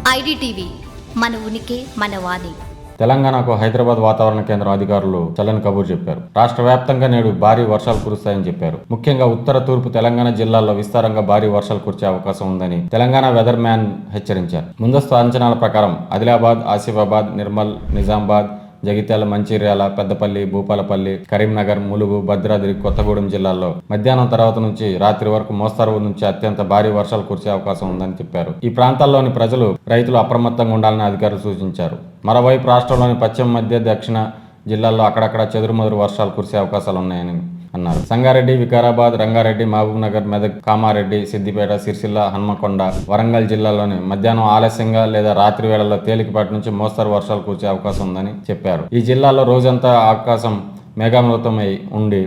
IDTV మన ఉనికి మన వాణి. తెలంగాణకు హైదరాబాద్ వాతావరణ కేంద్రం అధికారులు చల్లని కబురు చెప్పారు. రాష్ట్ర వ్యాప్తంగా నేడు భారీ వర్షాలు కురుస్తాయని చెప్పారు. ముఖ్యంగా ఉత్తర తూర్పు తెలంగాణ జిల్లాల్లో విస్తారంగా భారీ వర్షాలు కురిసే అవకాశం ఉందని తెలంగాణ వెదర్ మ్యాన్ హెచ్చరించారు. ముందస్తు అంచనాల ప్రకారం ఆదిలాబాద్, ఆసిఫాబాద్, నిర్మల్, నిజామాబాద్, జగిత్యాల, మంచిర్యాల, పెద్దపల్లి, భూపాలపల్లి, కరీంనగర్, ములుగు, భద్రాద్రి, కొత్తగూడెం జిల్లాల్లో మధ్యాహ్నం తర్వాత నుంచి రాత్రి వరకు మోస్తరు నుంచి అత్యంత భారీ వర్షాలు కురిసే అవకాశం ఉందని చెప్పారు. ఈ ప్రాంతాల్లోని ప్రజలు, రైతులు అప్రమత్తంగా ఉండాలని అధికారులు సూచించారు. మరోవైపు రాష్ట్రంలోని పశ్చిమ, మధ్య, దక్షిణ జిల్లాల్లో అక్కడక్కడ చెదురుమదురు వర్షాలు కురిసే అవకాశాలు ఉన్నాయని అన్నారు. సంగారెడ్డి, వికారాబాద్, రంగారెడ్డి, మహబూబ్ నగర్, మెదక్, కామారెడ్డి, సిద్దిపేట, సిరిసిల్ల, హన్మకొండ, వరంగల్ జిల్లాలోని మధ్యాహ్నం ఆలస్యంగా లేదా రాత్రి వేళల్లో తేలికపాటి నుంచి మోస్తరు వర్షాలు కురిసే అవకాశం ఉందని చెప్పారు. ఈ జిల్లాలో రోజంతా ఆకాశం మేఘామృతమై ఉండి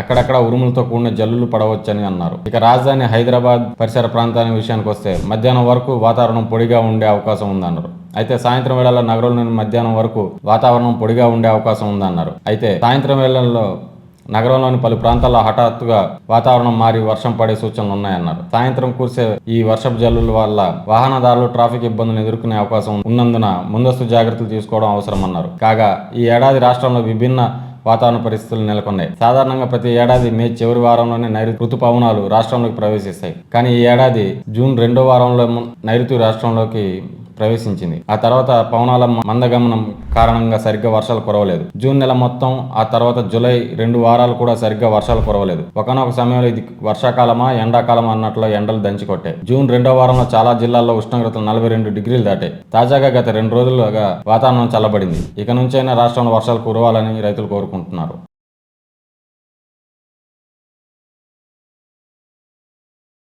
అక్కడక్కడ ఉరుములతో కూడిన జల్లులు పడవచ్చని అన్నారు. ఇక రాజధాని హైదరాబాద్ పరిసర ప్రాంతాల విషయానికి వస్తే మధ్యాహ్నం వరకు వాతావరణం పొడిగా ఉండే అవకాశం ఉందన్నారు. అయితే సాయంత్రం వేళల్లో నగరంలోని మధ్యాహ్నం వరకు వాతావరణం పొడిగా ఉండే అవకాశం ఉందన్నారు. అయితే సాయంత్రం వేళల్లో నగరంలోని పలు ప్రాంతాల్లో హఠాత్తుగా వాతావరణం మారి వర్షం పడే సూచనలు ఉన్నాయన్నారు. సాయంత్రం కురిసే ఈ వర్షపు జల్లుల వల్ల వాహనదారులు ట్రాఫిక్ ఇబ్బందులను ఎదుర్కొనే అవకాశం ఉన్నందున ముందస్తు జాగ్రత్తలు తీసుకోవడం అవసరమన్నారు. కాగా ఈ ఏడాది రాష్ట్రంలో విభిన్న వాతావరణ పరిస్థితులు నెలకొన్నాయి. సాధారణంగా ప్రతి ఏడాది మే చివరి వారంలోనే నైరుతి ఋతుపవనాలు రాష్ట్రంలోకి ప్రవేశిస్తాయి. కానీ ఈ ఏడాది జూన్ 2వ వారంలో నైరుతి రాష్ట్రంలోకి ప్రవేశించింది. ఆ తర్వాత పవనాల మందగమనం కారణంగా సరిగ్గా వర్షాలు కురవలేదు. జూన్ నెల మొత్తం, ఆ తర్వాత జూలై 2 వారాలు కూడా సరిగ్గా వర్షాలు కురవలేదు. ఒకనొక సమయంలో ఇది వర్షాకాలమా ఎండాకాలమా అన్నట్లు ఎండలు దంచికొట్టాయి. జూన్ 2వ వారంలో చాలా జిల్లాల్లో ఉష్ణోగ్రతలు 42 డిగ్రీలు దాటాయి. తాజాగా గత 2 రోజులుగా వాతావరణం చల్లబడింది. ఇక నుంచైనా రాష్ట్రంలో వర్షాలు కురవాలని రైతులు కోరుకుంటున్నారు.